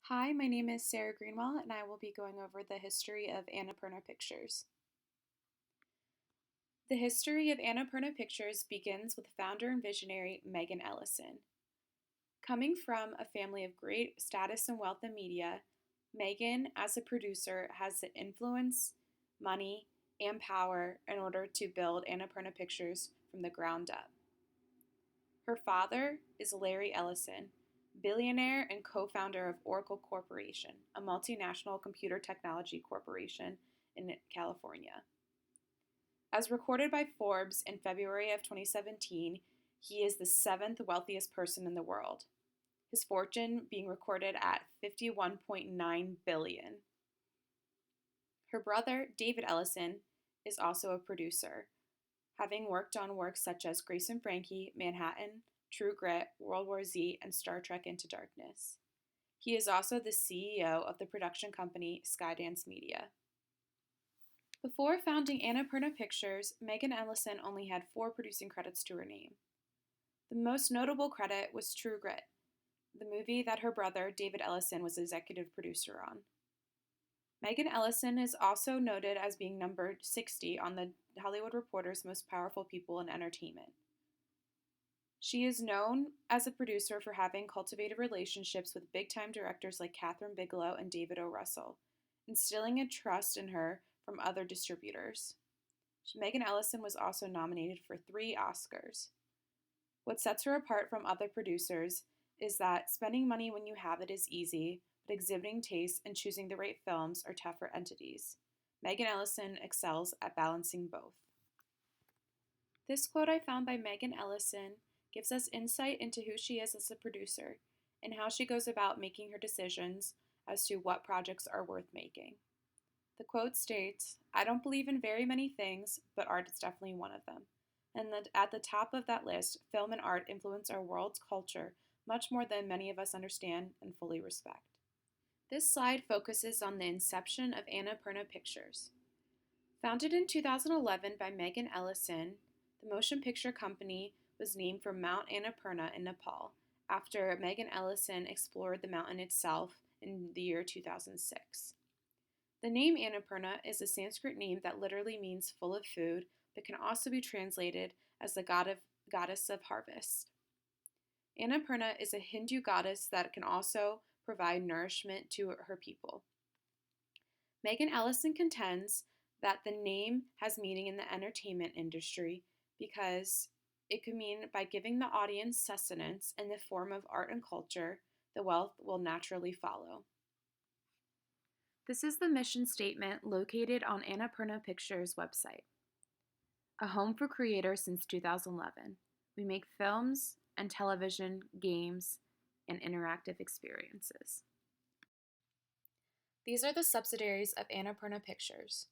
Hi, my name is Sarah Greenwell, and I will be going over the history of Annapurna Pictures. The history of Annapurna Pictures begins with founder and visionary Megan Ellison. Coming from a family of great status and wealth in media, Megan, as a producer, has the influence, money, and power in order to build Annapurna Pictures from the ground up. Her father is Larry Ellison, billionaire and co-founder of Oracle Corporation, a multinational computer technology corporation in California. As recorded by Forbes in February of 2017, he is the seventh wealthiest person in the world, his fortune being recorded at $51.9 billion. Her brother, David Ellison, is also a producer, having worked on works such as Grace and Frankie, Manhattan, True Grit, World War Z, and Star Trek Into Darkness. He is also the CEO of the production company Skydance Media. Before founding Annapurna Pictures, Megan Ellison only had 4 producing credits to her name. The most notable credit was True Grit, the movie that her brother, David Ellison, was executive producer on. Megan Ellison is also noted as being numbered 60 on the Hollywood Reporter's Most Powerful People in Entertainment. She is known as a producer for having cultivated relationships with big-time directors like Kathryn Bigelow and David O. Russell, instilling a trust in her from other distributors. Megan Ellison was also nominated for 3 Oscars. What sets her apart from other producers is that spending money when you have it is easy, but exhibiting taste and choosing the right films are tougher entities. Megan Ellison excels at balancing both. This quote I found by Megan Ellison gives us insight into who she is as a producer and how she goes about making her decisions as to what projects are worth making. The quote states, "I don't believe in very many things, but art is definitely one of them. And at the top of that list, film and art influence our world's culture much more than many of us understand and fully respect." This slide focuses on the inception of Annapurna Pictures. Founded in 2011 by Megan Ellison, the motion picture company was named for Mount Annapurna in Nepal after Megan Ellison explored the mountain itself in the year 2006. The name Annapurna is a Sanskrit name that literally means full of food, but can also be translated as the goddess of harvest. Annapurna is a Hindu goddess that can also provide nourishment to her people. Megan Ellison contends that the name has meaning in the entertainment industry because it could mean by giving the audience sustenance in the form of art and culture, the wealth will naturally follow. This is the mission statement located on Annapurna Pictures' website. A home for creators since 2011. We make films and television, games, and interactive experiences. These are the subsidiaries of Annapurna Pictures: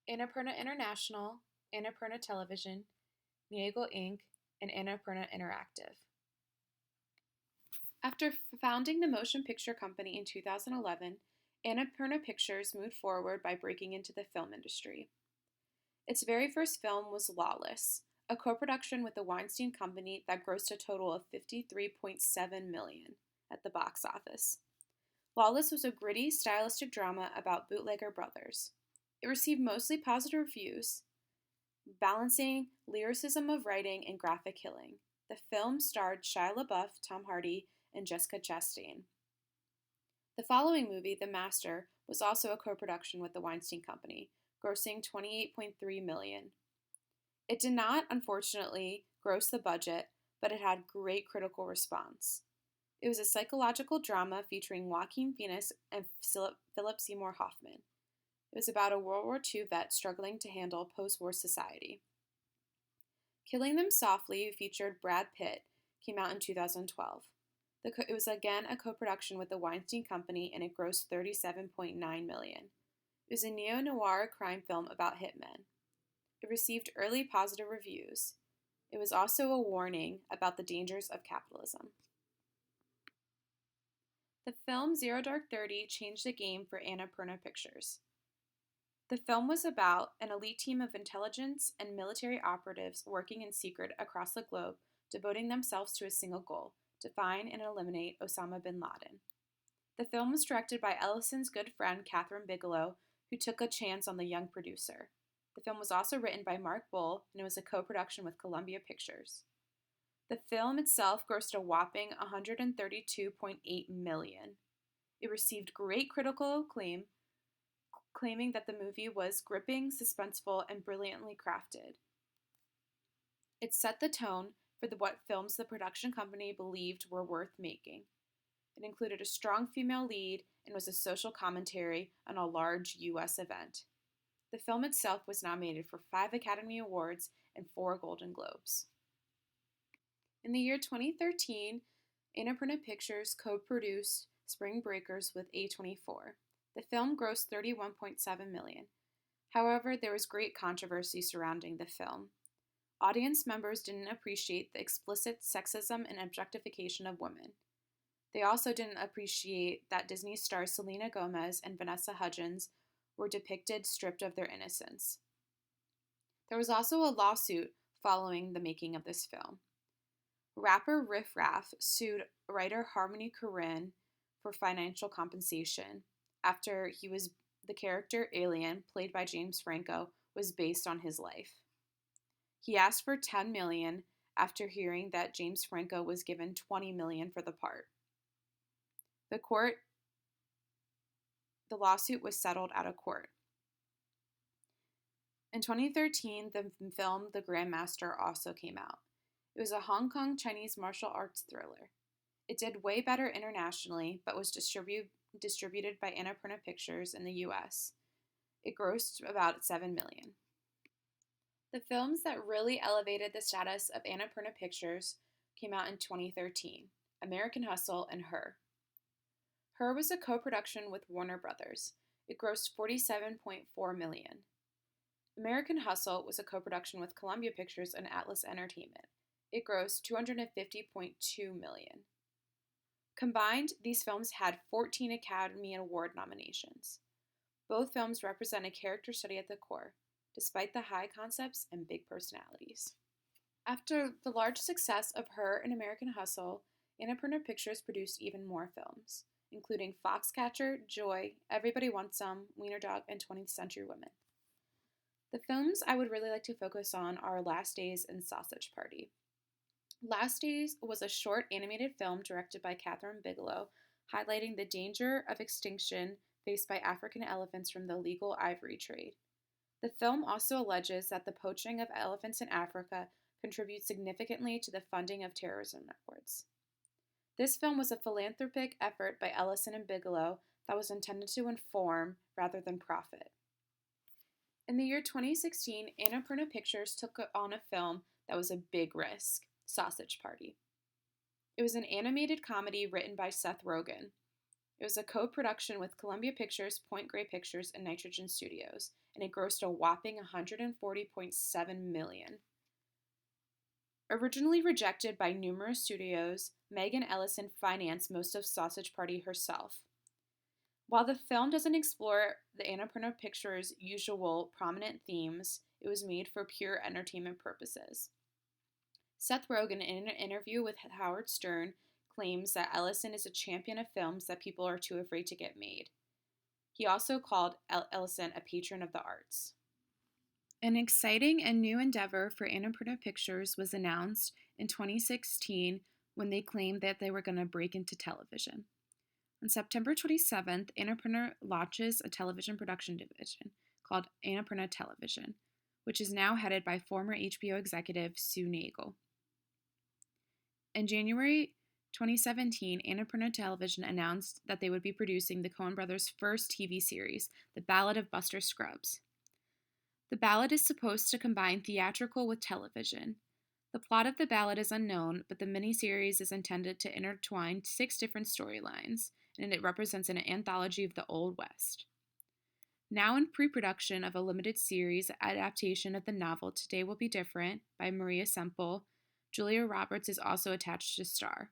Annapurna International, Annapurna Television, Niego Inc., and Annapurna Interactive. After founding the motion picture company in 2011, Annapurna Pictures moved forward by breaking into the film industry. Its very first film was Lawless, a co-production with the Weinstein Company that grossed a total of $53.7 million at the box office. Lawless was a gritty, stylistic drama about bootlegger brothers. It received mostly positive reviews, balancing lyricism of writing and graphic killing. The film starred Shia LaBeouf, Tom Hardy, and Jessica Chastain. The following movie, The Master, was also a co-production with the Weinstein Company, grossing $28.3 million. It did not, unfortunately, gross the budget, but it had great critical response. It was a psychological drama featuring Joaquin Phoenix and Philip Seymour Hoffman. It was about a World War II vet struggling to handle post-war society. Killing Them Softly, featured Brad Pitt, came out in 2012. It was again a co-production with the Weinstein Company, and it grossed $37.9 million. It was a neo-noir crime film about hitmen. It received early positive reviews. It was also a warning about the dangers of capitalism. The film Zero Dark 30 changed the game for Annapurna Pictures. The film was about an elite team of intelligence and military operatives working in secret across the globe, devoting themselves to a single goal: to find and eliminate Osama bin Laden. The film was directed by Ellison's good friend Kathryn Bigelow, who took a chance on the young producer. The film was also written by Mark Bull, and it was a co-production with Columbia Pictures. The film itself grossed a whopping $132.8 million. It received great critical acclaim, claiming that the movie was gripping, suspenseful, and brilliantly crafted. It set the tone for what films the production company believed were worth making. It included a strong female lead and was a social commentary on a large U.S. event. The film itself was nominated for 5 Academy Awards and 4 Golden Globes. In the year 2013, Annapurna Pictures co-produced Spring Breakers with A24. The film grossed $31.7 million. However, there was great controversy surrounding the film. Audience members didn't appreciate the explicit sexism and objectification of women. They also didn't appreciate that Disney stars Selena Gomez and Vanessa Hudgens were depicted stripped of their innocence. There was also a lawsuit following the making of this film. Rapper Riff Raff sued writer Harmony Korine for financial compensation after the character Alien, played by James Franco, was based on his life. He asked for $10 million after hearing that James Franco was given $20 million for the part. The lawsuit was settled out of court. In 2013, the film The Grandmaster also came out. It was a Hong Kong Chinese martial arts thriller. It did way better internationally, but was distributed by Annapurna Pictures in the US. It grossed about $7 million. The films that really elevated the status of Annapurna Pictures came out in 2013, American Hustle and Her. Her was a co-production with Warner Brothers. It grossed $47.4 million. American Hustle was a co-production with Columbia Pictures and Atlas Entertainment. It grossed $250.2 million. Combined, these films had 14 Academy Award nominations. Both films represent a character study at the core, despite the high concepts and big personalities. After the large success of Her and American Hustle, Annapurna Pictures produced even more films, including Foxcatcher, Joy, Everybody Wants Some, Wiener Dog, and 20th Century Women. The films I would really like to focus on are Last Days and Sausage Party. Last Days was a short animated film directed by Kathryn Bigelow, highlighting the danger of extinction faced by African elephants from the illegal ivory trade. The film also alleges that the poaching of elephants in Africa contributes significantly to the funding of terrorism networks. This film was a philanthropic effort by Ellison and Bigelow that was intended to inform rather than profit. In the year 2016, Annapurna Pictures took on a film that was a big risk, Sausage Party. It was an animated comedy written by Seth Rogen. It was a co-production with Columbia Pictures, Point Grey Pictures, and Nitrogen Studios, and it grossed a whopping $140.7 million. Originally rejected by numerous studios, Megan Ellison financed most of Sausage Party herself. While the film doesn't explore the Annapurna Pictures' usual prominent themes, it was made for pure entertainment purposes. Seth Rogen, in an interview with Howard Stern, claims that Ellison is a champion of films that people are too afraid to get made. He also called Ellison a patron of the arts. An exciting and new endeavor for Annapurna Pictures was announced in 2016 when they claimed that they were going to break into television. On September 27th, Annapurna launches a television production division called Annapurna Television, which is now headed by former HBO executive Sue Nagle. In January 2017, Annapurna Television announced that they would be producing the Coen brothers' first TV series, The Ballad of Buster Scruggs. The ballad is supposed to combine theatrical with television. The plot of the ballad is unknown, but the miniseries is intended to intertwine 6 different storylines, and it represents an anthology of the Old West. Now in pre-production of a limited series adaptation of the novel Today Will Be Different by Maria Semple, Julia Roberts is also attached to star.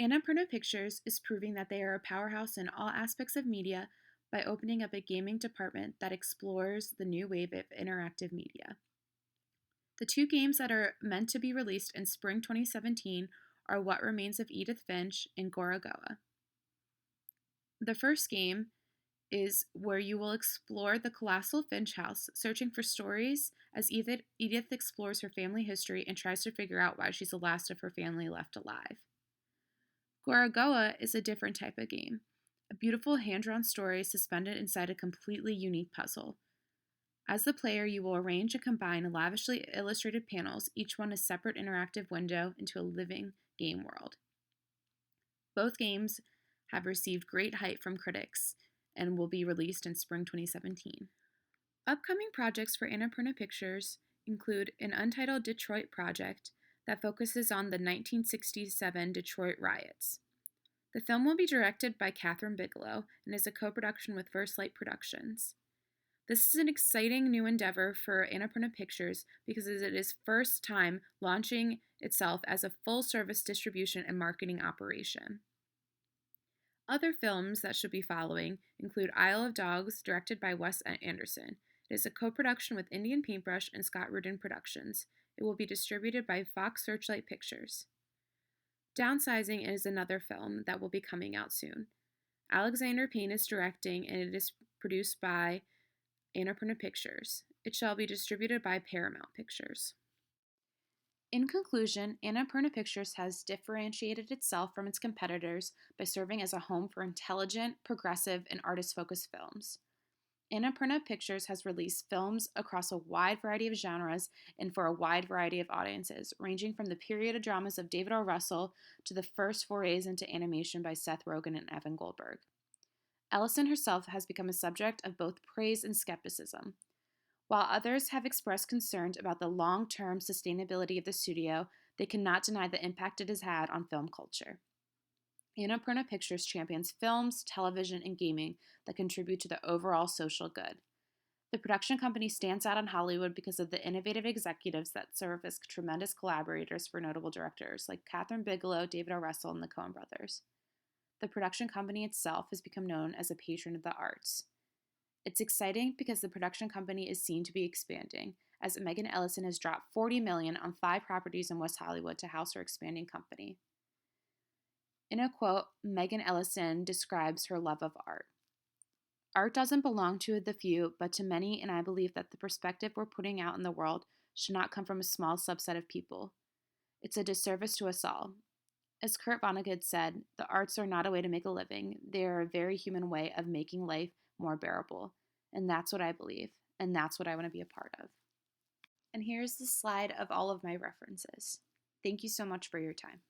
Annapurna Pictures is proving that they are a powerhouse in all aspects of media by opening up a gaming department that explores the new wave of interactive media. The 2 games that are meant to be released in spring 2017 are What Remains of Edith Finch and Gorogoa. The first game is where you will explore the colossal Finch house, searching for stories as Edith explores her family history and tries to figure out why she's the last of her family left alive. Gorogoa is a different type of game, a beautiful hand-drawn story suspended inside a completely unique puzzle. As the player, you will arrange and combine lavishly illustrated panels, each one a separate interactive window into a living game world. Both games have received great hype from critics and will be released in spring 2017. Upcoming projects for Annapurna Pictures include an untitled Detroit project that focuses on the 1967 Detroit riots. The film will be directed by Kathryn Bigelow and is a co-production with First Light Productions. This is an exciting new endeavor for Annapurna Pictures because it is first time launching itself as a full-service distribution and marketing operation. Other films that should be following include Isle of Dogs, directed by Wes Anderson. It is a co-production with Indian Paintbrush and Scott Rudin Productions. It will be distributed by Fox Searchlight Pictures. Downsizing is another film that will be coming out soon. Alexander Payne is directing, and it is produced by Annapurna Pictures. It shall be distributed by Paramount Pictures. In conclusion, Annapurna Pictures has differentiated itself from its competitors by serving as a home for intelligent, progressive, and artist-focused films. Annapurna Pictures has released films across a wide variety of genres and for a wide variety of audiences, ranging from the period dramas of David O. Russell to the first forays into animation by Seth Rogen and Evan Goldberg. Ellison herself has become a subject of both praise and skepticism. While others have expressed concerns about the long-term sustainability of the studio, they cannot deny the impact it has had on film culture. Annapurna Pictures champions films, television, and gaming that contribute to the overall social good. The production company stands out in Hollywood because of the innovative executives that serve as tremendous collaborators for notable directors like Kathryn Bigelow, David O. Russell, and the Coen brothers. The production company itself has become known as a patron of the arts. It's exciting because the production company is seen to be expanding, as Megan Ellison has dropped $40 million on 5 properties in West Hollywood to house her expanding company. In a quote, Megan Ellison describes her love of art. Art doesn't belong to the few, but to many, and I believe that the perspective we're putting out in the world should not come from a small subset of people. It's a disservice to us all. As Kurt Vonnegut said, the arts are not a way to make a living. They are a very human way of making life more bearable. And that's what I believe, and that's what I want to be a part of. And here's the slide of all of my references. Thank you so much for your time.